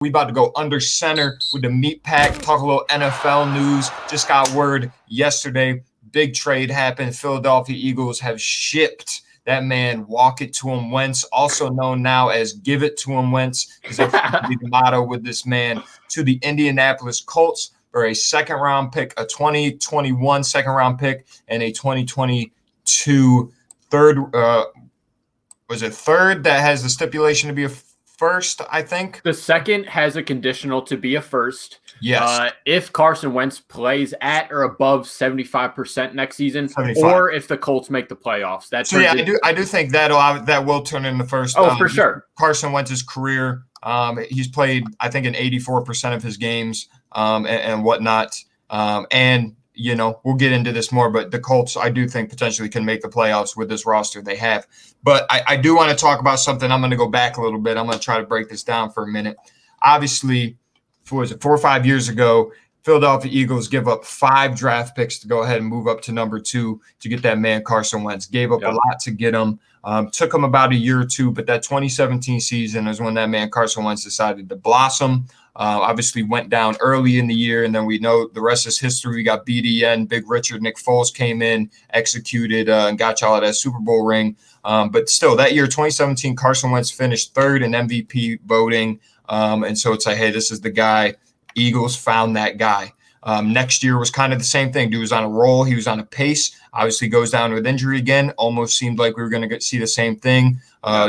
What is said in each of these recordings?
We about to go under center with the meat pack, talk a little NFL news. Just got word yesterday, big trade happened. Philadelphia Eagles have shipped that man, walk it to him, Wentz, also known now as give it to him, Wentz, because that's the motto with this man, to the Indianapolis Colts for a second-round pick, a 2021 second-round pick, and a 2022 third. Was it third that has the stipulation to be a first, I think? The second has a conditional to be a first. Yes. If Carson Wentz plays at or above 75% next season, 75. or if the Colts make the playoffs. That's so. Yeah, I do think that will turn in the first. Oh, for sure. Carson Wentz's career, he's played, I think, in 84% of his games and whatnot. And we'll get into this more, but the Colts, I do think, potentially can make the playoffs with this roster they have. But I do want to talk about something. I'm going to go back a little bit. I'm going to try to break this down for a minute. Obviously, 4 or 5 years ago, Philadelphia Eagles give up 5 draft picks to go ahead and move up to number 2 to get that man Carson Wentz. Gave up a lot to get him. Took him about a year or two, but that 2017 season is when that man Carson Wentz decided to blossom. Obviously went down early in the year, and then we know the rest is history. We got BDN, Big Richard, Nick Foles came in, executed, and got y'all that Super Bowl ring. But still, that year, 2017, Carson Wentz finished 3rd in MVP voting. And so it's like, hey, this is the guy. Eagles found that guy. Next year was kind of the same thing. Dude was on a roll. He was on a pace. Obviously goes down with injury again. Almost seemed like we were going to see the same thing.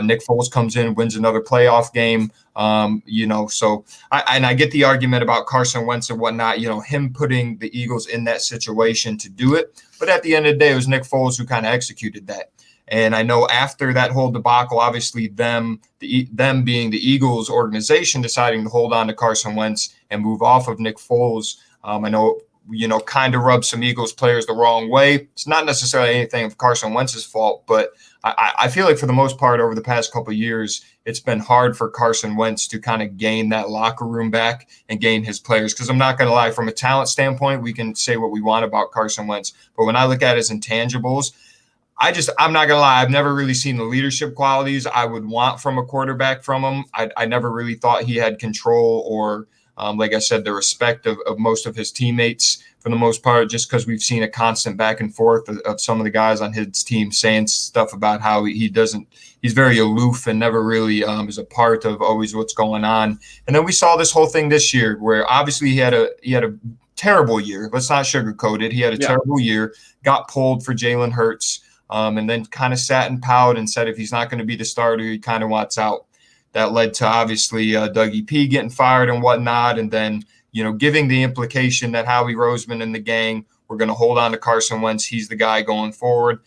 Nick Foles comes in, wins another playoff game. So I get the argument about Carson Wentz and whatnot, him putting the Eagles in that situation to do it. But at the end of the day, it was Nick Foles who kind of executed that. And I know after that whole debacle, obviously them being the Eagles organization deciding to hold on to Carson Wentz and move off of Nick Foles, I know, kind of rubbed some Eagles players the wrong way. It's not necessarily anything of Carson Wentz's fault, but I feel like for the most part over the past couple of years, it's been hard for Carson Wentz to kind of gain that locker room back and gain his players. Because I'm not going to lie, from a talent standpoint, we can say what we want about Carson Wentz. But when I look at his intangibles, I'm not going to lie, I've never really seen the leadership qualities I would want from a quarterback from him. I never really thought he had control or, like I said, the respect of most of his teammates for the most part, just because we've seen a constant back and forth of some of the guys on his team saying stuff about how he's very aloof and never really is a part of always what's going on. And then we saw this whole thing this year where obviously he had a terrible year. Let's not sugarcoat it. He had a terrible year, got pulled for Jalen Hurts. And then kind of sat and pouted and said if he's not going to be the starter, he kind of wants out. That led to obviously Dougie P getting fired and whatnot, and then giving the implication that Howie Roseman and the gang were going to hold on to Carson Wentz. He's the guy going forward,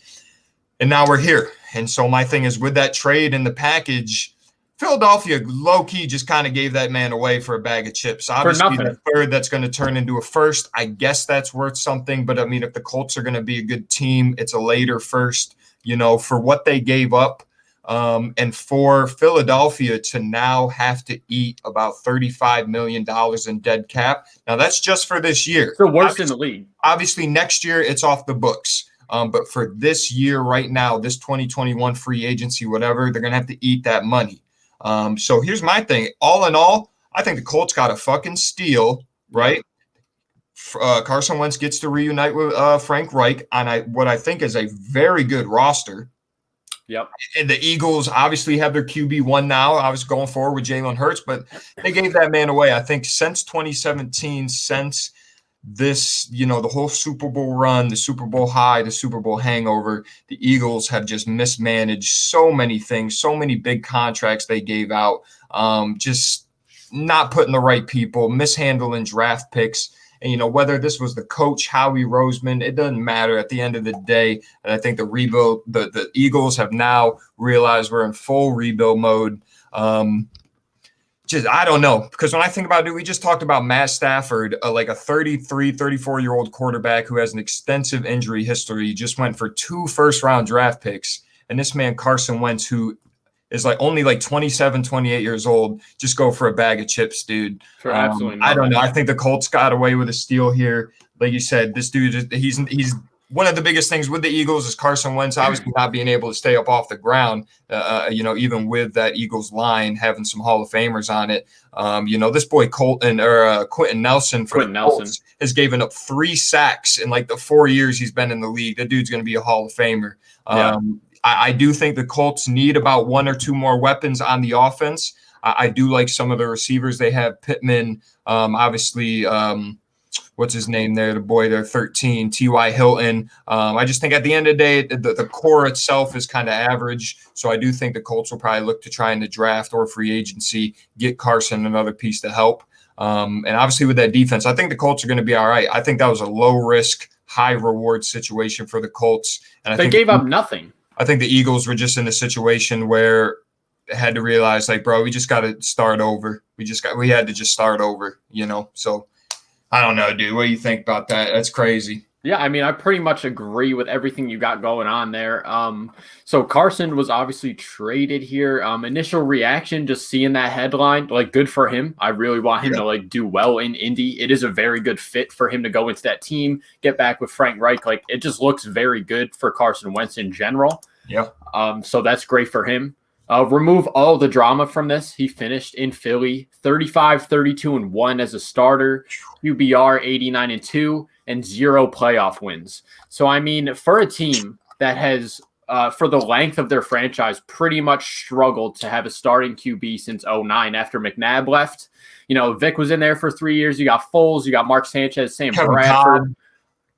and now we're here. And so my thing is with that trade and the package, Philadelphia low-key just kind of gave that man away for a bag of chips. Obviously, the third that's going to turn into a first, I guess that's worth something. But, I mean, if the Colts are going to be a good team, it's a later first, for what they gave up. And for Philadelphia to now have to eat about $35 million in dead cap. Now, that's just for this year. It's the worst in the league. Obviously, next year, it's off the books. But for this year right now, this 2021 free agency, whatever, they're going to have to eat that money. So here's my thing. All in all, I think the Colts got a fucking steal, right? Carson Wentz gets to reunite with Frank Reich on what I think is a very good roster. Yep. And the Eagles obviously have their QB1 now. I was going forward with Jalen Hurts, but they gave that man away. I think since 2017, since this, the whole Super Bowl run, the Super Bowl high, the Super Bowl hangover, the Eagles have just mismanaged so many things, so many big contracts they gave out, just not putting the right people, mishandling draft picks. And, whether this was the coach, Howie Roseman, it doesn't matter at the end of the day. And I think the rebuild, the Eagles have now realized we're in full rebuild mode. I don't know, because when I think about it, we just talked about Matt Stafford, like a 33, 34-year-old quarterback who has an extensive injury history, just went for 2 first-round draft picks. And this man, Carson Wentz, who is only 27, 28 years old, just go for a bag of chips, dude. Absolutely I don't know. I think the Colts got away with a steal here. Like you said, this dude, he's one of the biggest things with the Eagles is Carson Wentz obviously not being able to stay up off the ground, even with that Eagles line having some Hall of Famers on it. This boy Quentin Nelson for the Colts has given up 3 sacks in like the 4 years he's been in the league. The dude's going to be a Hall of Famer. I do think the Colts need about 1 or 2 more weapons on the offense. I do like some of the receivers they have. Pittman, obviously, what's his name there? The boy there, 13, T.Y. Hilton. I just think at the end of the day, the core itself is kind of average. So I do think the Colts will probably look to try in the draft or free agency, get Carson another piece to help. And obviously with that defense, I think the Colts are going to be all right. I think that was a low risk, high reward situation for the Colts. And they gave up nothing. I think the Eagles were just in a situation where they had to realize, like, bro, we just got to start over. We had to just start over, So I don't know, dude. What do you think about that? That's crazy. Yeah, I mean, I pretty much agree with everything you got going on there. So Carson was obviously traded here. Initial reaction, just seeing that headline, like, good for him. I really want him to like do well in Indy. It is a very good fit for him to go into that team, get back with Frank Reich. Like, it just looks very good for Carson Wentz in general. Yeah. So that's great for him. Remove all the drama from this. He finished in Philly 35-32-1 as a starter, QBR 89-2, and 0 playoff wins. So, I mean, for a team that has, for the length of their franchise, pretty much struggled to have a starting QB since 2009 after McNabb left. Vic was in there for 3 years. You got Foles, you got Mark Sanchez, Sam Bradford,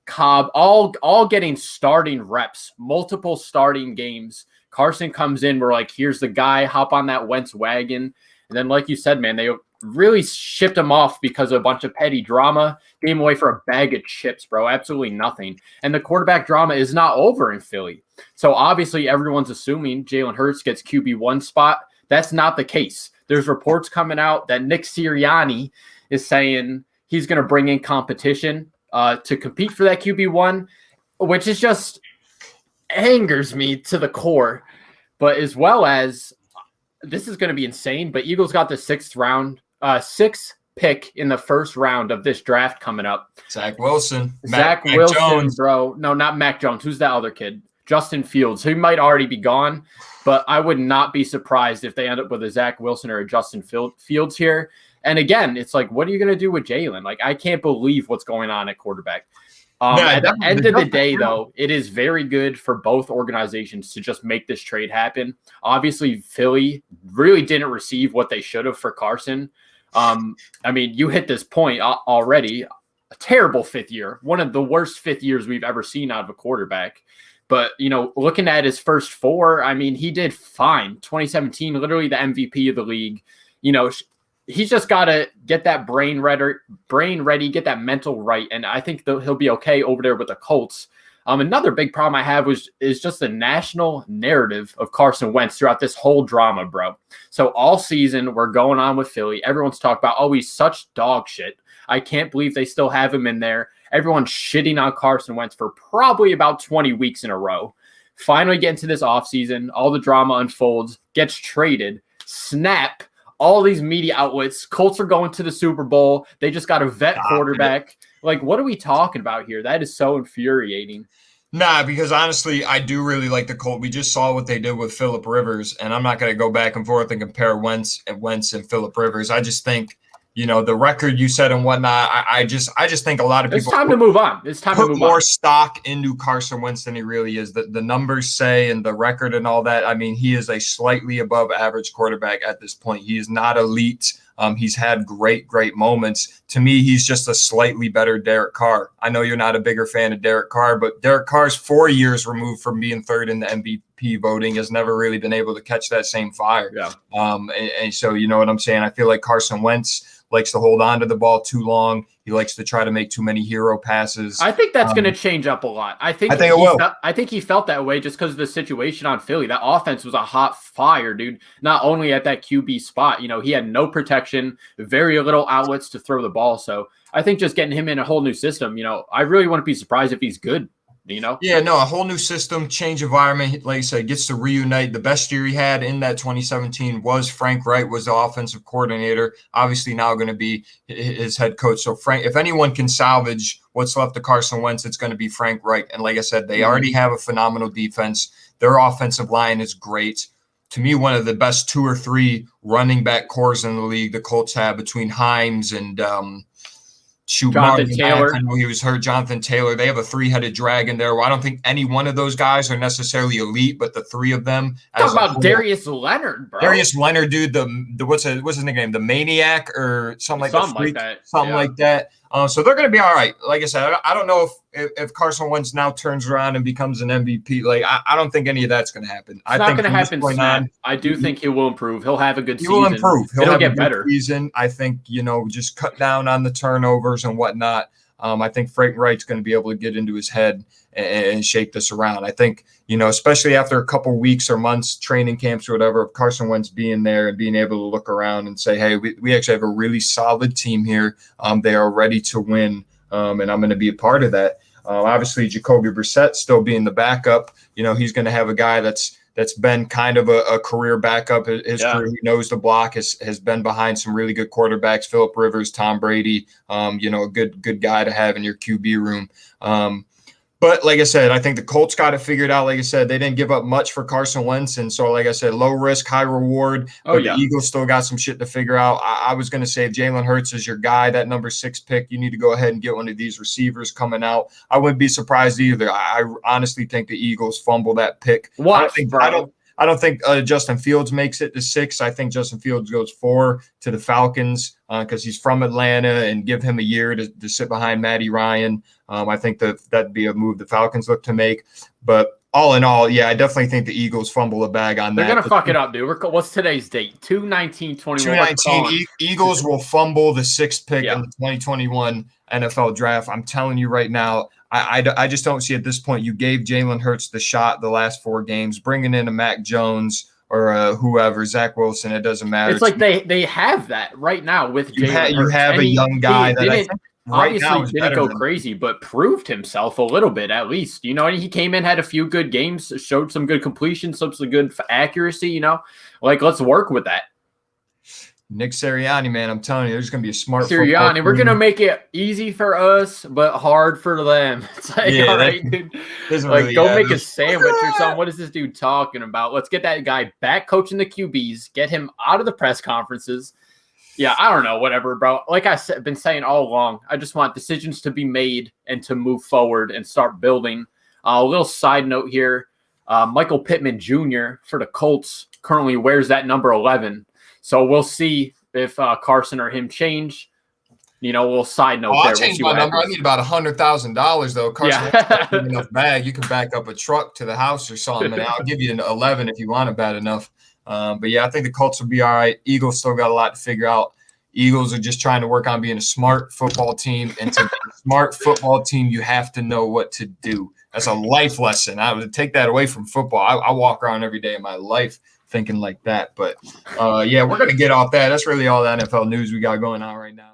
Cobb, all getting starting reps, multiple starting games. Carson comes in, we're like, here's the guy, hop on that Wentz wagon. And then, like you said, man, they really shipped him off because of a bunch of petty drama, gave him away for a bag of chips, bro, absolutely nothing. And the quarterback drama is not over in Philly. So obviously everyone's assuming Jalen Hurts gets QB1 spot. That's not the case. There's reports coming out that Nick Sirianni is saying he's going to bring in competition to compete for that QB1, which is just angers me to the core. But as well as, this is going to be insane, but Eagles got the 6th pick in the first round of this draft coming up. Zach Wilson. Mac Wilson, Jones. Bro. No, not Mac Jones. Who's that other kid? Justin Fields. He might already be gone, but I would not be surprised if they end up with a Zach Wilson or a Justin Fields here. And again, it's like, what are you going to do with Jalen? Like, I can't believe what's going on at quarterback. At the end of the day, though, it is very good for both organizations to just make this trade happen. Obviously, Philly really didn't receive what they should have for Carson. I mean, you hit this point already. A terrible 5th year, one of the worst 5th years we've ever seen out of a quarterback. But, looking at his first 4, I mean, he did fine. 2017, literally the MVP of the league. He's just got to get that brain ready, get that mental right. And I think he'll be okay over there with the Colts. Another big problem I have is just the national narrative of Carson Wentz throughout this whole drama, bro. So all season we're going on with Philly. Everyone's talking about, oh, he's such dog shit. I can't believe they still have him in there. Everyone's shitting on Carson Wentz for probably about 20 weeks in a row. Finally get into this offseason. All the drama unfolds, gets traded, snap. All these media outlets, Colts are going to the Super Bowl. They just got a vet quarterback. Like, what are we talking about here? That is so infuriating. Nah, because honestly, I do really like the Colts. We just saw what they did with Phillip Rivers, and I'm not going to go back and forth and compare Wentz and Phillip Rivers. I just think, the record you said and whatnot, I just think a lot of people. It's time to move on. It's time to move on. Put more stock into Carson Wentz than he really is. The numbers say, and the record and all that. I mean, he is a slightly above average quarterback at this point. He is not elite. He's had great moments. To me, he's just a slightly better Derek Carr. I know you're not a bigger fan of Derek Carr, but Derek Carr's 4 years removed from being third in the MVP voting, has never really been able to catch that same fire. Yeah. And so, you know what I'm saying? I feel like Carson Wentz likes to hold on to the ball too long. He likes to try to make too many hero passes. I think that's going to change up a lot. I think it will. I think he felt that way just because of the situation on Philly. That offense was a hot fire, dude. Not only at that QB spot, he had no protection, very little outlets to throw the ball. So I think just getting him in a whole new system, I really wouldn't be surprised if he's good. Yeah, no, a whole new system, change environment. Like I said, gets to reunite. The best year he had in that 2017 was Frank Wright was the offensive coordinator. Obviously now going to be his head coach. So Frank, if anyone can salvage what's left of Carson Wentz, it's going to be Frank Wright. And like I said, they already have a phenomenal defense. Their offensive line is great. To me, one of the best 2 or 3 running back cores in the league the Colts have between Himes and Jonathan Taylor. I know he was hurt. Jonathan Taylor. They have a 3-headed dragon there. Well, I don't think any one of those guys are necessarily elite, but the 3 of them. Talk about Darius Leonard, bro. Darius Leonard, dude. The what's his nickname? The Maniac or something like that. Something like that. So they're going to be all right. Like I said, I don't know if Carson Wentz now turns around and becomes an MVP. Like I don't think any of that's going to happen. It's not going to happen. I do think he will improve. He'll have a good season. He will improve. He'll get better. Season. I think just cut down on the turnovers and whatnot. I think Frank Wright's going to be able to get into his head and shake this around. I think, especially after a couple weeks or months, training camps or whatever, Carson Wentz being there and being able to look around and say, hey, we actually have a really solid team here. They are ready to win, and I'm going to be a part of that. Obviously, Jacoby Brissett still being the backup. He's going to have a guy that's been kind of a career backup. His career, he knows the block, has been behind some really good quarterbacks, Phillip Rivers, Tom Brady, a good guy to have in your QB room. But like I said, I think the Colts got it figured out. Like I said, they didn't give up much for Carson Wentz. And so, like I said, low risk, high reward. But the Eagles still got some shit to figure out. I was going to say if Jalen Hurts is your guy, that number 6 pick, you need to go ahead and get one of these receivers coming out. I wouldn't be surprised either. I honestly think the Eagles fumble that pick. I don't think Justin Fields makes it to 6. I think Justin Fields goes 4 to the Falcons because he's from Atlanta, and give him a year to sit behind Matty Ryan. I think that'd be a move the Falcons look to make. But all in all, I definitely think the Eagles fumble the bag on that. They're going to fuck it up, dude. What's today's date? 2/19/21. 2/19. Eagles will fumble the 6th pick in the 2021 NFL draft. I'm telling you right now, I just don't see at this point. You gave Jalen Hurts the shot the last 4 games, bringing in a Mac Jones or whoever, Zach Wilson. It doesn't matter. It's like they have that right now with Jalen Hurts. You have a young guy that I think obviously didn't go crazy, but proved himself a little bit at least. He came in, had a few good games, showed some good completion, some good accuracy. Let's work with that. Nick Sirianni, man, I'm telling you, there's going to be a smart Sirianni. We're going to make it easy for us, but hard for them. It's like, all right, dude. Go make a sandwich or something. What is this dude talking about? Let's get that guy back coaching the QBs, get him out of the press conferences. Yeah, I don't know, whatever, bro. Like I said, been saying all along, I just want decisions to be made and to move forward and start building. A little side note here, Michael Pittman Jr. for the Colts currently wears that number 11. So we'll see if Carson or him change. We'll side note there. I'll change my number. I need about $100,000 though. Carson, enough bag. You can back up a truck to the house or something, and I'll give you an 11 if you want it bad enough. But I think the Colts will be all right. Eagles still got a lot to figure out. Eagles are just trying to work on being a smart football team, and to be a smart football team, you have to know what to do. That's a life lesson. I would take that away from football. I walk around every day of my life thinking like that. But we're going to get off that. That's really all the NFL news we got going on right now.